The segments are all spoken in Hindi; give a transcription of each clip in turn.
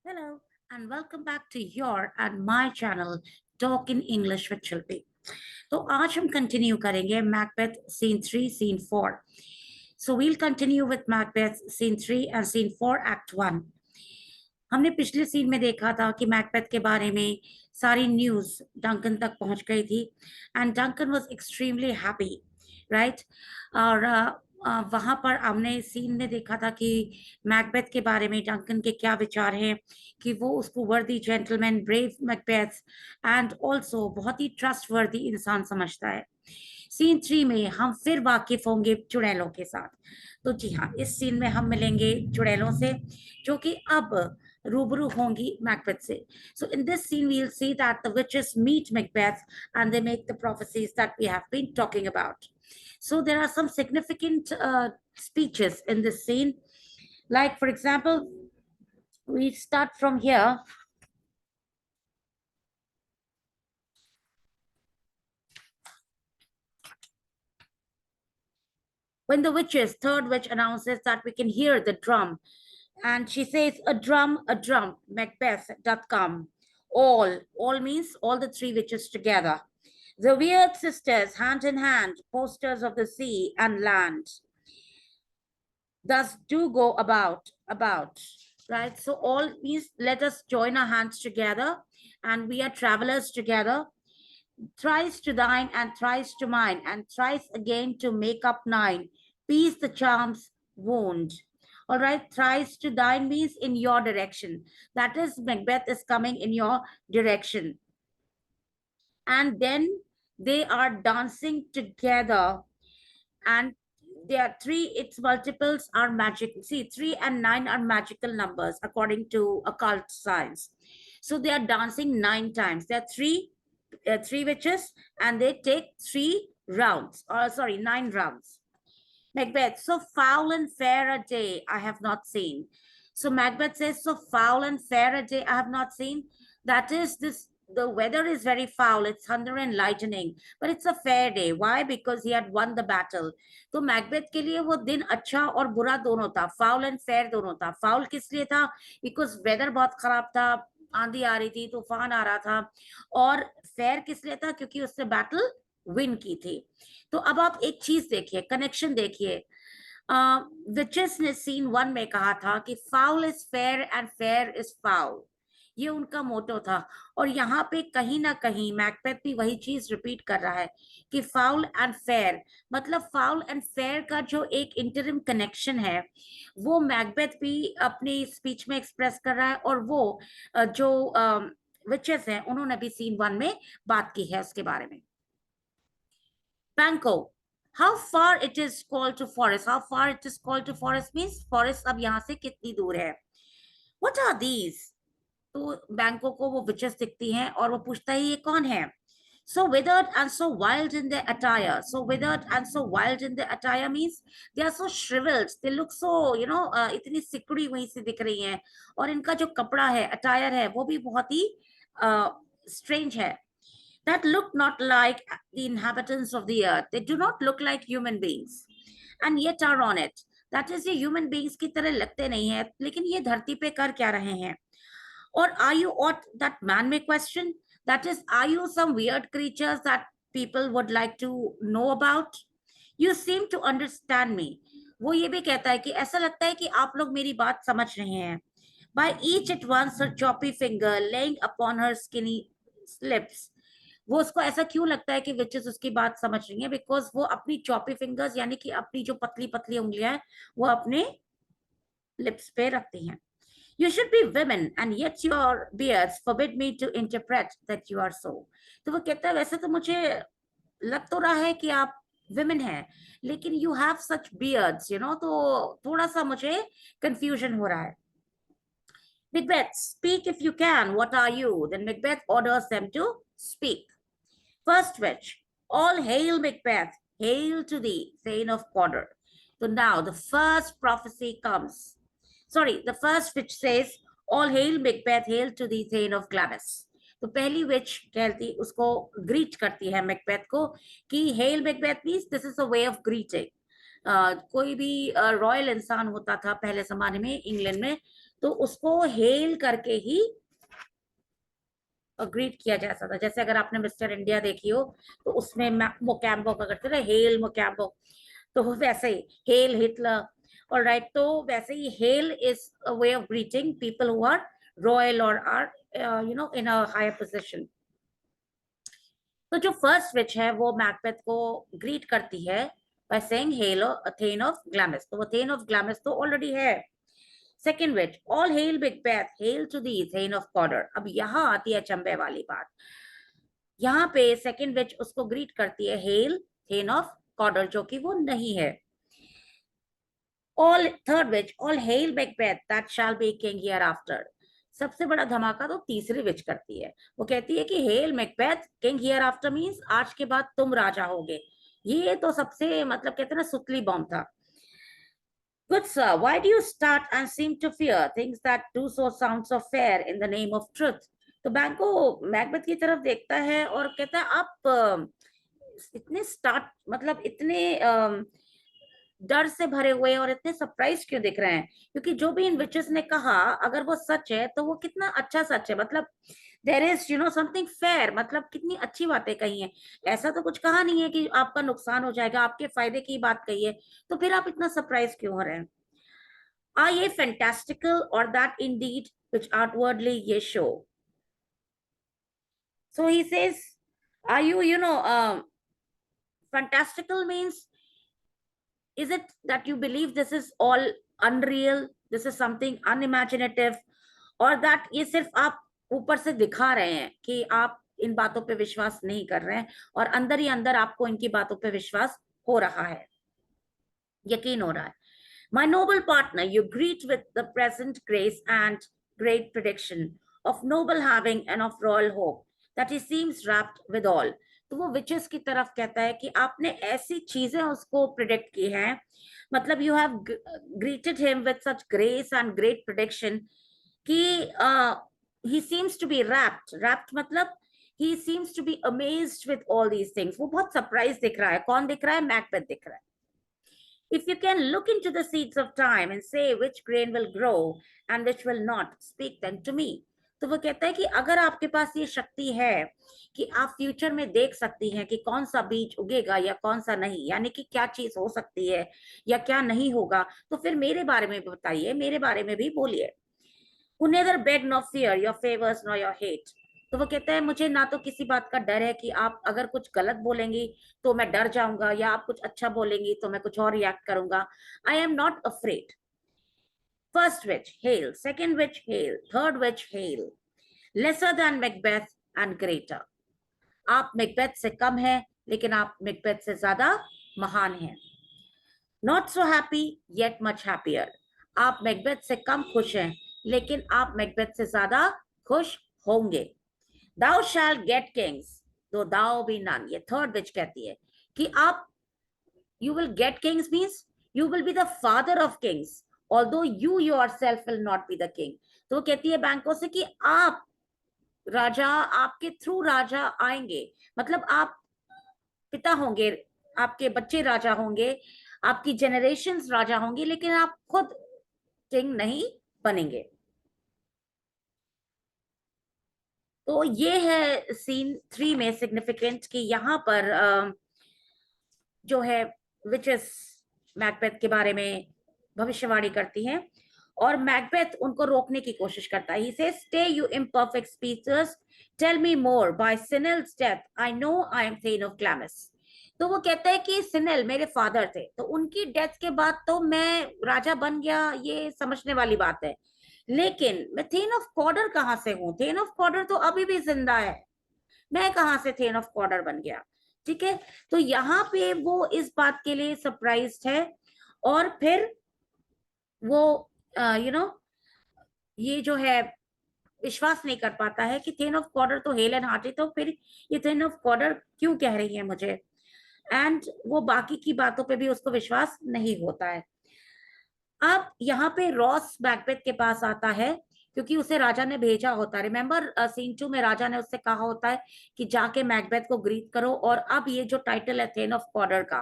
Hello and welcome back to your and my channel Talk in English with Shilpi. तो आज हम कंटिन्यू करेंगे Macbeth scene 3 scene 4. So we'll continue with Macbeth scene 3 and scene 4 act 1. हमने पिछले सीन में देखा था कि मैकबेथ के बारे में सारी न्यूज डंकन तक पहुंच गई थी and Duncan was extremely happy, right. और वहां पर हमने सीन में देखा था कि मैकबेथ के बारे में डंकन के क्या विचार हैं कि वो उसको वर्दी gentleman, brave Macbeth and also बहुत ही ट्रस्ट वर्दी इंसान समझता है। सीन 3 में हम फिर वाकिफ होंगे चुड़ैलों के साथ। तो जी हाँ, इस सीन में हम मिलेंगे चुड़ैलों से जो कि अब रूबरू होंगी मैकबेथ से। So in this scene we'll see that the witches meet Macbeth and they make the prophecies that we have been talking about. So there are some significant speeches in this scene. Like for example, we start from here. When the witches, third witch announces that we can hear the drum, and she says, a drum, Macbeth doth come. All means all the three witches together. The weird sisters, hand in hand, posters of the sea and land. Thus do go about, right? So all means let us join our hands together, and we are travelers together. Thrice to thine and thrice to mine, and thrice again to make up nine. Peace the charms wound. All right, thrice to thine means in your direction. That is, Macbeth is coming in your direction. And then they are dancing together, and there are three, its multiples are magic. See, 3 and 9 are magical numbers according to occult science. So they are dancing 9 times. There are three witches, and they take 3 rounds, or sorry, 9 rounds. Macbeth, so foul and fair a day I have not seen. So Macbeth says, so foul and fair a day I have not seen. That is, this the weather is very foul, it's thunder and lightning, but it's a fair day. Why? Because he had won the battle. तो मैकबेथ के लिए वो दिन अच्छा और बुरा दोनों था, फाउल एंड फेयर दोनों था। फाउल किस लिए था? बिकॉज वेदर बहुत खराब था, आंधी आ रही थी, तूफान आ रहा था। और फेयर किस लिए था? क्योंकि उससे बैटल विन की थी। तो अब आप एक चीज देखिए, कनेक्शन देखिए। विचेस ने सीन 1 में कहा था कि foul is fair and fair is foul, ये उनका मोटो था। और यहाँ पे कहीं ना कहीं मैकबेथ भी वही चीज रिपीट कर रहा है कि फाउल एंड फेयर, मतलब फाउल एंड फेयर का जो एक इंटरिम कनेक्शन है वो मैकबेथ भी अपनी स्पीच में एक्सप्रेस कर रहा है, और वो जो विचेस हैं उन्होंने भी सीन 1 में बात की है उसके बारे में। Banco, how far it is called to forest? How far it is called to forest means forest अब यहाँ से कितनी दूर है? What are these? तो बैंको को वो विचेस दिखती हैं और वो पूछता है ये कौन है? So withered and so wild in their attire. So withered and so wild in their attire means they are so shriveled. They look so, इतनी सिकुड़ी वहीं से दिख रही हैं। और इनका जो कपड़ा है, अटायर है, वो भी बहुत ही स्ट्रेंज है। That look not like the inhabitants of the earth. They do not look like human beings, and yet are on it. That is, ये human beings की तरह लगते नहीं है, लेकिन ये धरती पे कर क्या रहे हैं? Or are you what that man may question? That is, are you some weird creatures that people would like to know about? You seem to understand me. वो ये भी कहता है कि ऐसा लगता है कि आप लोग मेरी बात समझ रहे हैं. By each at once her choppy finger laying upon her skinny lips. वो उसको ऐसा क्यों लगता है कि विचेस उसकी बात समझ रही है? बिकॉज वो अपनी चॉपी फिंगर्स यानी कि अपनी जो पतली पतली उंगलियां हैं वो अपने लिप्स पे रखती हैं। You should be women and yet your beards forbid me to interpret that you are so. तो वो कहता है वैसे तो मुझे लग तो रहा है कि आप women हैं, लेकिन you have such beards, तो थोड़ा सा मुझे confusion हो रहा है। Macbeth, speak if you can. What are you? Then Macbeth orders them to speak. First witch, all hail Macbeth, hail to thee, Thane of Cawdor. So now the first prophecy comes. Sorry, the first witch says, all hail Macbeth, hail to thee, Thane of Glamis. तो पहली विच कहती उसको ग्रीट करती है मैकबेथ को कि hello Macbeth means this is a way of greeting, कोई भी रॉयल इंसान होता था पहले जमाने में इंग्लैंड में, तो उसको हेल करके ही ग्रीट किया जाता था। जैसे अगर आपने मिस्टर इंडिया देखी हो तो उसमें मोकैम्बो का करते थे, हेल मोकैम्बो, तो वैसे ही हेल हिटलर। और राइट, तो वैसे ही hail is a way of greeting people who are royal और are in a higher position. तो जो फर्स्ट विच है वो मैकबेथ को ग्रीट करती है by saying hail a thane of Glamis, तो अथेन ऑफ ग्लैमिस तो ऑलरेडी है। Second witch, all hail Macbeth, hail to thee thane of Cawdor. अब यहाँ आती है चंबे वाली बात। यहाँ पे सेकेंड विच उसको ग्रीट करती है हेल थेन ऑफ कॉडर, जो कि वो नहीं है। All third which, all hail Macbeth that shall be king here after. सबसे बड़ा धमाका तो तीसरी विच करती है। वो कहती है कि hello Macbeth king here after means आज के बाद तुम राजा होगे। ये तो सबसे मतलब कहते हैं ना सुतली बॉम्ब था। Good sir, why do you start and seem to fear things that do so sound so fair in the name of truth? तो बैंको मैकबेथ की तरफ देखता है और कहता है आप इतने स्टार्ट मतलब इतने डर से भरे हुए और इतने सरप्राइज क्यों दिख रहे हैं, क्योंकि जो भी इन विचेस ने कहा अगर वो सच है तो वो कितना अच्छा सच है। मतलब देर इज समथिंग फेयर, मतलब कितनी अच्छी बातें कही हैं। ऐसा तो कुछ कहा नहीं है कि आपका नुकसान हो जाएगा, आपके फायदे की बात कही है, तो फिर आप इतना सरप्राइज क्यों हो रहे हैं? आर ये फैंटास्टिकल और that Indeed which outwardly ye show? So he says, are you, fantastical means, is it that you believe this is all unreal, this is something unimaginative, और that ये सिर्फ आप ऊपर से दिखा रहे हैं कि आप इन बातों पे विश्वास नहीं कर रहे हैं और अंदर ही अंदर आपको इनकी बातों पे विश्वास हो रहा है, यकीन हो रहा है। My noble partner, you greet with the present grace and great prediction of noble having and of royal hope that he seems wrapped with all. तो वो विचेस की तरफ कहता है कि आपने ऐसी चीजें उसको प्रिडिक्ट की हैं, मतलब you have greeted him with such grace and great prediction कि he seems to be wrapped मतलब he seems to be amazed with all these things। वो बहुत सरप्राइज दिख रहा है। कौन दिख रहा है? मैकबेथ दिख रहा है। If you can look into the seeds of time and say which grain will grow and which will not, speak then to me। तो वो कहता है कि अगर आपके पास ये शक्ति है कि आप फ्यूचर में देख सकती हैं कि कौन सा बीज उगेगा या कौन सा नहीं, यानी कि क्या चीज हो सकती है या क्या नहीं होगा, तो फिर मेरे बारे में बताइए, मेरे बारे में भी बोलिए। Who neither beg nor fear your favors nor your hate। तो वो कहता है मुझे ना तो किसी बात का डर है कि आप अगर कुछ गलत बोलेंगी तो मैं डर जाऊंगा, या आप कुछ अच्छा बोलेंगी तो मैं कुछ और रिएक्ट करूंगा। I am not afraid. First which hello, second which hello, third which hello, lesser than Macbeth and greater. आप मैकबेथ से कम है लेकिन आप मैकबेथ से ज्यादा महान हैं। Not so happy yet much happier. आप मैकबेथ से कम खुश हैं लेकिन आप मैकबेथ से ज्यादा खुश होंगे। Thou shall get kings, though thou be none। ये थर्ड विच कहती है कि आप you will get kings means you will be the father of kings, although you yourself will not be the king। तो कहती है बैंकों से कि आप राजा, आपके थ्रू राजा आएंगे, मतलब आप पिता होंगे, आपके बच्चे राजा होंगे, आपकी जनरेशंस राजा होंगी, लेकिन आप खुद किंग नहीं बनेंगे। तो ये है सीन 3 में सिग्निफिकेंट कि यहाँ पर जो है विचेस मैकबेथ के बारे में भविष्यवाणी करती हैं और मैकबेथ उनको रोकने की कोशिश करता है। He says, stay you imperfect speeches, tell me more, by Sinel's death I know I am Thane of Glamis। तो वो कहता है कि सिनेल मेरे फादर थे, तो उनकी डेथ के बाद तो मैं राजा बन गया, ये समझने वाली बात है, लेकिन मैं थेन ऑफ कॉर्डर कहाँ से हूँ? थेन ऑफ कॉर्डर तो अभी भी जिंदा है, मैं कहाँ से थेन ऑफ कॉर्डर बन गया? ठीक है, तो यहाँ पे वो इस बात के लिए सरप्राइज्ड है और फिर वो ये जो है विश्वास नहीं कर पाता है कि थेन ऑफ कॉर्डर तो हेलन हार्टी, तो फिर ये थेन ऑफ कॉर्डर क्यों कह रही है मुझे? एंड वो बाकी की बातों पे भी उसको विश्वास नहीं होता है। अब यहाँ पे रॉस मैकबेथ के पास आता है क्योंकि उसे राजा ने भेजा होता है। रिमेम्बर सीन 2 में राजा ने उससे कहा होता है कि जाके मैकबेथ को ग्रीट करो, और अब ये जो टाइटल है थेन ऑफ कॉर्डर का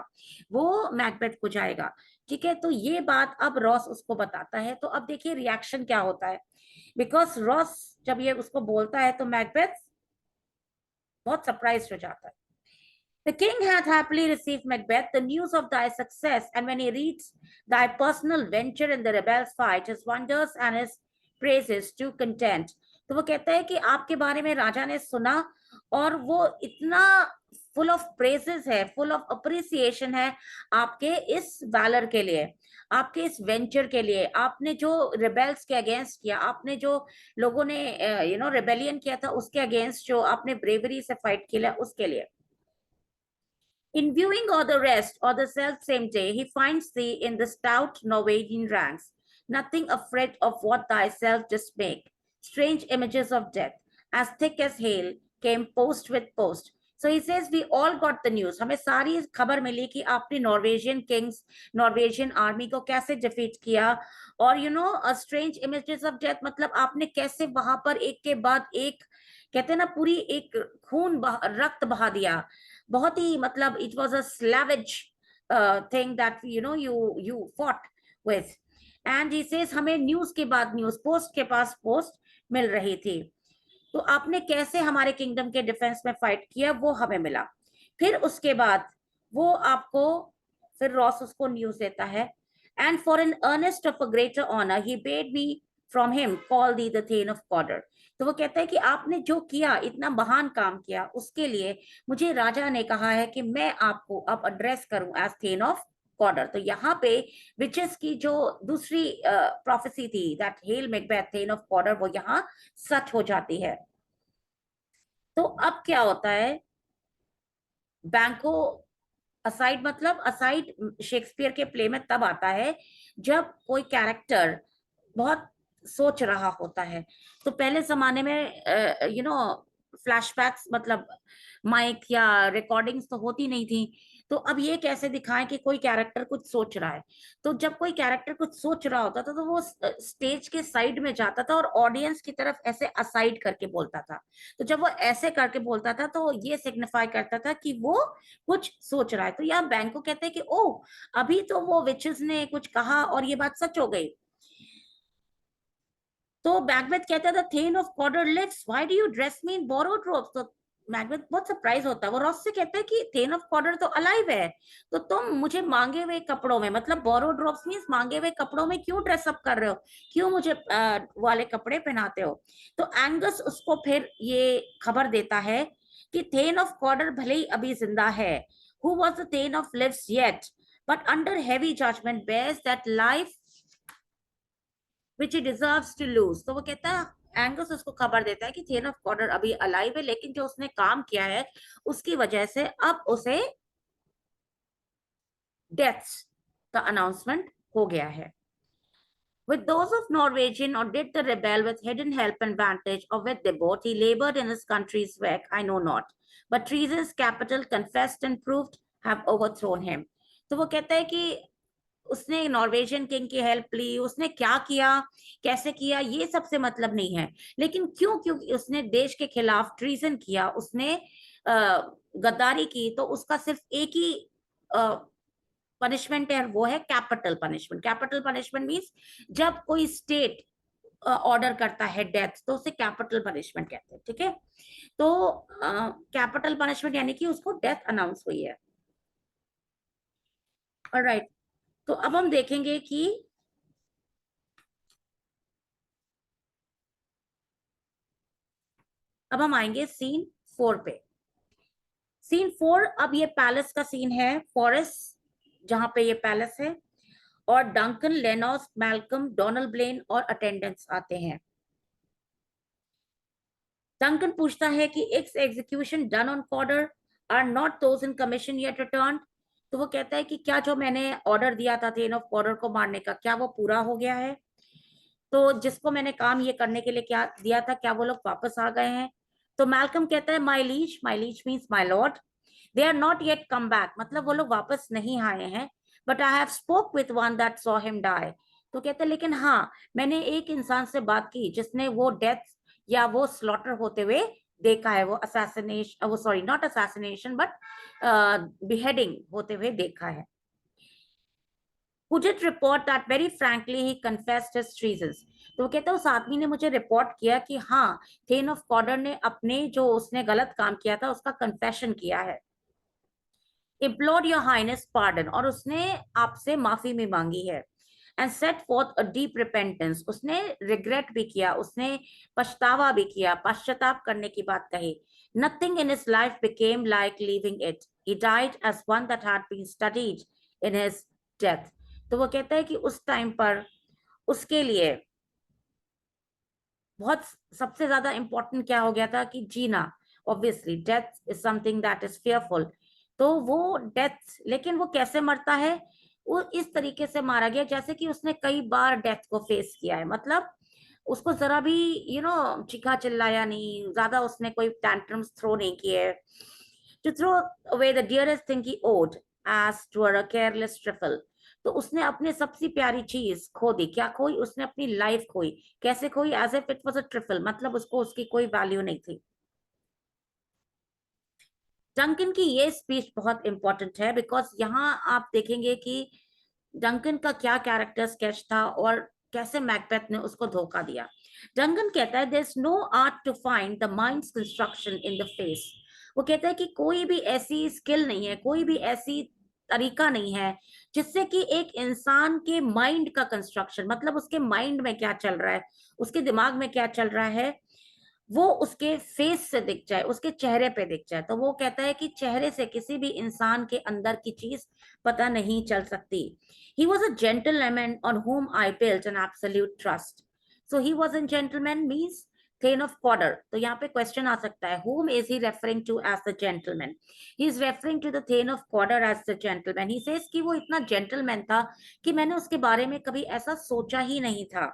वो मैकबेथ को जाएगा। ठीक है, तो ये बात अब रॉस उसको बताता है। तो अब देखिए रिएक्शन क्या होता है, बिकॉज रॉस जब ये उसको बोलता है तो मैकबेथ बहुत सरप्राइज हो जाता है। The king hath happily received Macbeth the news of thy success, and when he reads thy personal venture in the rebels' fight, his wonders and his praises to content. तो वो कहता है कि आपके बारे में राजा ने सुना, और वो इतना फुल ऑफ प्रेजेस है, फुल ऑफ अप्रिसिएशन है आपके इस वैलर के लिए, आपके इस वेंचर के लिए, आपने जो रिबेल्स के अगेंस्ट किया, आपने जो लोगों ने रिबेलियन किया था उसके अगेंस्ट जो आपने ब्रेवरी से फाइट किया उसके लिए. In viewing all the rest, or the self-same day, he finds thee in the stout Norwegian ranks, nothing afraid of what thyself didst make. Strange images of death, as thick as hail, came post with post. So he says, we all got the news. हमें सारी खबर मिली कि आपने नॉर्वेजियन किंग्स, नॉर्वेजियन आर्मी को कैसे डिफीट किया, और स्ट्रेंज इमेजेस ऑफ डेथ, मतलब आपने कैसे वहां पर एक के बाद एक, कहते हैं ना, पूरी एक रक्त बहा दिया. बहुत ही, मतलब it was a salvage thing that you fought with. And he says हमें न्यूज के बाद न्यूज, पोस्ट के पास पोस्ट मिल रही थी. तो आपने कैसे हमारे किंगडम के डिफेंस में फाइट किया वो हमें मिला. फिर उसके बाद वो आपको, फिर रॉस उसको न्यूज देता है. And for an earnest of a greater honour he bade me from him call thee the thane of Cawdor. तो वो कहता है कि आपने जो किया, इतना महान काम किया, उसके लिए मुझे राजा ने कहा है कि मैं आपको अब एड्रेस करूं एज थेन ऑफ कॉर्डर. तो यहाँ पे विचेस की जो दूसरी प्रोफेसी थी, that hail Macbeth thane of Cawdor, वो यहाँ सच हो जाती है. तो अब क्या होता है, बैंको असाइड, मतलब असाइड शेक्सपियर के प्ले में तब आता है जब कोई कैरेक्टर बहुत सोच रहा होता है. तो पहले जमाने में फ्लैशबैक्स, मतलब माइक या रिकॉर्डिंग्स तो होती नहीं थी. तो अब ये कैसे दिखाएं कि कोई कैरेक्टर कुछ सोच रहा है. तो जब कोई कैरेक्टर कुछ सोच रहा होता था तो वो स्टेज के साइड में जाता था और ऑडियंस की तरफ ऐसे असाइड करके बोलता था. तो जब वो ऐसे करके बोलता था तो ये सिग्निफाई करता था कि वो कुछ सोच रहा है. तो यहाँ बैंक को कहते हैं कि ओ, अभी तो वो विचेस ने कुछ कहा और ये बात सच हो गई. तो मैकबेथ कहता था thane of Cawdor lives, why do you dress me in borrowed robes. तो मैकबेथ बहुत सरप्राइज होता है. वो रॉस से कहता है कि थेन ऑफ कॉर्डर तो अलाइव है, तो तुम मुझे मांगे हुए कपड़ों में, मतलब बोरोड रोब्स मींस मांगे हुए कपड़ों में क्यों ड्रेसअप कर रहे हो, क्यों मुझे वाले कपड़े पहनाते हो. तो एंगस उसको फिर ये खबर देता है कि थेन ऑफ कॉर्डर भले ही अभी जिंदा है, who was the thane of lives yet, but under heavy judgement bears that life which he deserves to lose. तो वो कहता है, एंगस उसको खबर देता है कि थेन ऑफ कॉर्डर अभी अलाइव है, लेकिन जो उसने काम किया है उसकी वजह से अब उसे डेथ का अनाउंसमेंट हो गया है. With those of Norwegian, or did the rebel with hidden help and vantage, or with debauch, he labored in his country's wreck, I know not. But treason's capital, confessed and proved, have overthrown him. तो वो कहता है कि उसने नॉर्वेजियन किंग की हेल्प ली, उसने क्या किया, कैसे किया, ये सबसे मतलब नहीं है, लेकिन क्यों, क्योंकि उसने देश के खिलाफ ट्रीजन किया, उसने गद्दारी की, तो उसका सिर्फ एक ही पनिशमेंट है, वो है capital punishment. Capital punishment means जब कोई स्टेट ऑर्डर करता है डेथ तो उसे कैपिटल पनिशमेंट कहते हैं. ठीक है, तो कैपिटल पनिशमेंट यानी कि उसको डेथ अनाउंस हुई है. ऑलराइट, तो अब हम देखेंगे कि अब हम आएंगे सीन 4 पे. सीन 4, अब ये पैलेस का सीन है, फॉरेस्ट जहां पे ये पैलेस है, और Duncan, Lennox, Malcolm, Donalbain और अटेंडेंट्स आते हैं. डंकन पूछता है कि it's execution done on Cawdor are not those in commission yet return. तो वो कहता है कि क्या जो मैंने ऑर्डर दिया था थेन ऑफ कॉर्डर को मारने का, क्या वो पूरा हो गया है. तो जिसको मैंने काम ये करने के लिए क्या दिया था, क्या वो लोग वापस आ गए हैं. तो मैल्कम कहता है my liege means my lord, they are not yet come back, मतलब वो लोग वापस नहीं आए हैं. But I have spoke with one that saw him die. तो कहते हैं लेकिन हाँ, मैंने एक इंसान से बात की जिसने वो डेथ या वो स्लॉटर होते हुए देखा है, वो असैसिनेशन, वो sorry not assassination but beheading होते हुए देखा है। Who did report that very frankly he confessed his treasons. तो वो कहता है उस आदमी ने मुझे रिपोर्ट किया कि हाँ, थेन ऑफ कॉर्डर ने अपने जो उसने गलत काम किया था उसका कन्फेशन किया है। implored your highness pardon, और उसने आपसे माफी भी मांगी है। and set forth a deep repentance, उसने रिग्रेट भी किया, उसने पछतावा भी किया, पश्चाताप करने की बात कही। nothing in his life became like leaving it, he died as one that had been studied in his death। तो वो कहता है कि उस टाइम पर उसके लिए बहुत सबसे ज्यादा इंपॉर्टेंट क्या हो गया था कि जीना। Obviously death is something that is fearful. तो वो डेथ, लेकिन वो कैसे मरता है, वो इस तरीके से मारा गया जैसे कि उसने कई बार डेथ को फेस किया है। मतलब उसको जरा भी चीखा चिल्लाया नहीं, ज्यादा उसने कोई टैंट्रम्स थ्रो नहीं किए। To throw away the dearest thing he owed as to a careless trifle. तो उसने अपने सबसे प्यारी चीज खो दी। क्या खोई? उसने अपनी लाइफ खोई। कैसे खोई? As if it was a trifle, मतलब उसको उसकी कोई वैल्यू नहीं थी। डंकन की ये स्पीच बहुत इंपॉर्टेंट है बिकॉज यहाँ आप देखेंगे कि डंकन का क्या कैरेक्टर स्केच था और कैसे मैकबेथ ने उसको धोखा दिया। डंकन कहता है there is no art to find the mind's construction in the face. वो कहता है कि कोई भी ऐसी स्किल नहीं है, कोई भी ऐसी तरीका नहीं है जिससे कि एक इंसान के माइंड का कंस्ट्रक्शन, मतलब उसके माइंड में क्या चल रहा है, उसके दिमाग में क्या चल रहा है, वो उसके फेस से दिख जाए, उसके चेहरे पे दिख जाए। तो वो कहता है कि चेहरे से किसी भी इंसान के अंदर की चीज पता नहीं चल सकती। He was a gentleman on whom I built an absolute trust. So he was a gentleman means thane of Cawdor. तो यहाँ पे क्वेश्चन आ सकता है, whom is he referring to as the gentleman? He is referring to the thane of Cawdor as the gentleman. He says कि वो इतना जेंटलमैन था कि मैंने उसके बारे में कभी ऐसा सोचा ही नहीं था।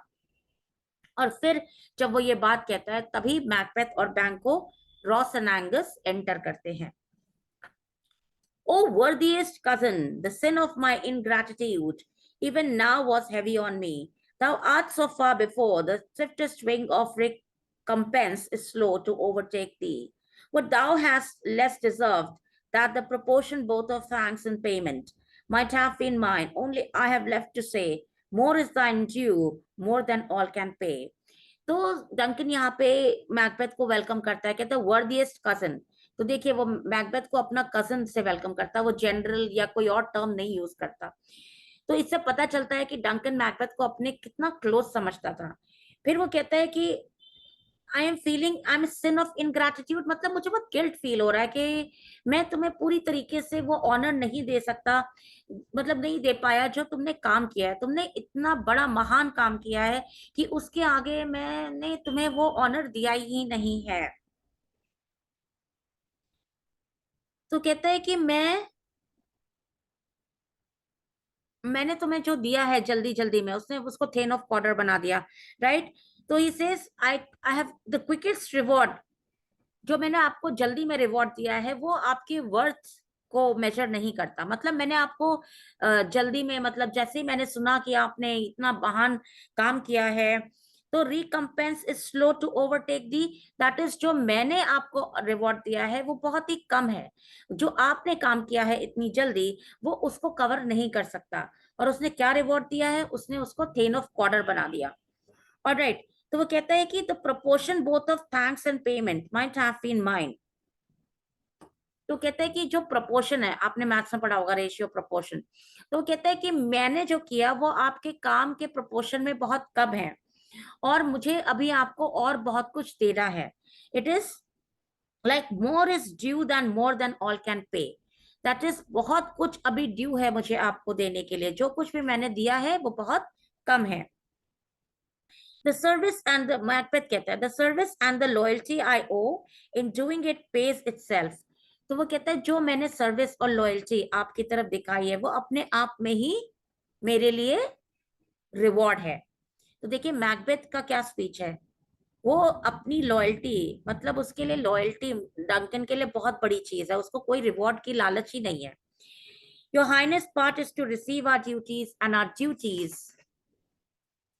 और फिर जब वो ये बात कहता है तभी मैकबेथ और बैंको रॉस एंड एंगस एंटर करते हैं। O worthiest cousin, the sin of my ingratitude even now was heavy on me. Thou art so far before, the swiftest wing of recompense is slow to overtake thee. What thou hast less deserved, that the proportion both of thanks and payment might have been mine. Only I have left to say, more is thine due, more than all can pay. तो डंकन यहाँ पे मैकबेथ को वेलकम करता है, कहता है वर्दिएस्ट कजन। तो देखिए वो मैकबेथ को अपना कजन से वेलकम करता है, वो जनरल या कोई और टर्म नहीं यूज करता। तो इससे पता चलता है कि डंकन मैकबेथ को अपने कितना क्लोज समझता था। फिर वो कहता है कि आई एम सिन ऑफ इनग्रैटिट्यूड, मतलब मुझे बहुत गिल्ट फील हो रहा है कि मैं तुम्हें पूरी तरीके से वो ऑनर नहीं दे सकता, मतलब नहीं दे पाया जो तुमने काम किया है। तुमने इतना बड़ा महान काम किया है कि उसके आगे मैंने तुम्हें वो ऑनर दिया ही नहीं है। तो कहता है कि मैंने तुम्हें जो दिया है जल्दी जल्दी में, उसने उसको थेन ऑफ कॉर्डर बना दिया, राइट। तो he says I have the quickest reward, जो मैंने आपको जल्दी में रिवॉर्ड दिया है वो आपके वर्थ को मेजर नहीं करता। मतलब मैंने आपको जल्दी में, मतलब जैसे ही मैंने सुना कि आपने इतना महान काम किया है, तो recompense is slow to overtake thee, that is जो मैंने आपको रिवॉर्ड दिया है वो बहुत ही कम है। जो आपने काम किया है इतनी जल्दी वो उसको कवर नहीं कर सकता। और उसने क्या रिवॉर्ड दिया है? उसने उसको थेन ऑफ कॉर्डर बना दिया। ऑलराइट। तो वो कहता है कि the proportion both of thanks and payment might have been mine. तो कहता है कि जो प्रोपोर्शन है, आपने मैथ्स में पढ़ा होगा रेशियो प्रोपोर्शन। तो वो कहता है कि मैंने जो किया वो आपके काम के प्रोपोर्शन में बहुत कम है और मुझे अभी आपको और बहुत कुछ देना है। It is like more is due than more than all can pay. That is बहुत कुछ अभी ड्यू है मुझे आपको देने के लिए, जो कुछ भी मैंने दिया है वो बहुत कम है। The service and the Macbeth कहता है the service and the loyalty I owe in doing it pays itself। तो वो कहता है जो मैंने सर्विस और लॉयल्टी आपकी तरफ दिखाई है वो अपने आप में ही मेरे लिए रिवॉर्ड है। तो देखिए मैकबेथ का क्या स्पीच है, वो अपनी लॉयल्टी, मतलब उसके लिए लॉयल्टी डंकन के लिए बहुत बड़ी चीज है, उसको कोई रिवॉर्ड की लालच ही नहीं है। Your Highness part is to receive our duties and our duties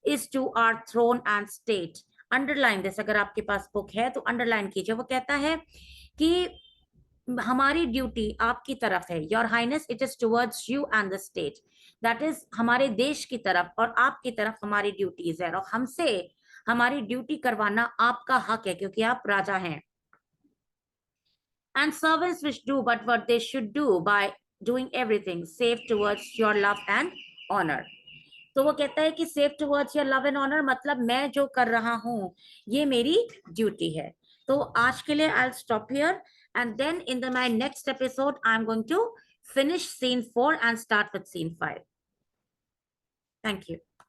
is to our throne and state. Underline this, अगर आपके पास बुक है तो अंडरलाइन कीजिए। वो कहता है कि हमारी ड्यूटी आपकी तरफ है, your highness, it is towards you and the state, that is हमारे देश की तरफ और आपकी तरफ हमारी ड्यूटीज है, और हमसे हमारी ड्यूटी करवाना आपका हक है क्योंकि आप राजा हैं। And servants which do but what they should do by doing everything save towards your love and honor. तो वो कहता है कि save towards your love and honour, मतलब मैं जो कर रहा हूं ये मेरी ड्यूटी है। तो आज के लिए I will stop here, and then in my next episode I'm going to finish scene 4 and start with scene 5. Thank you.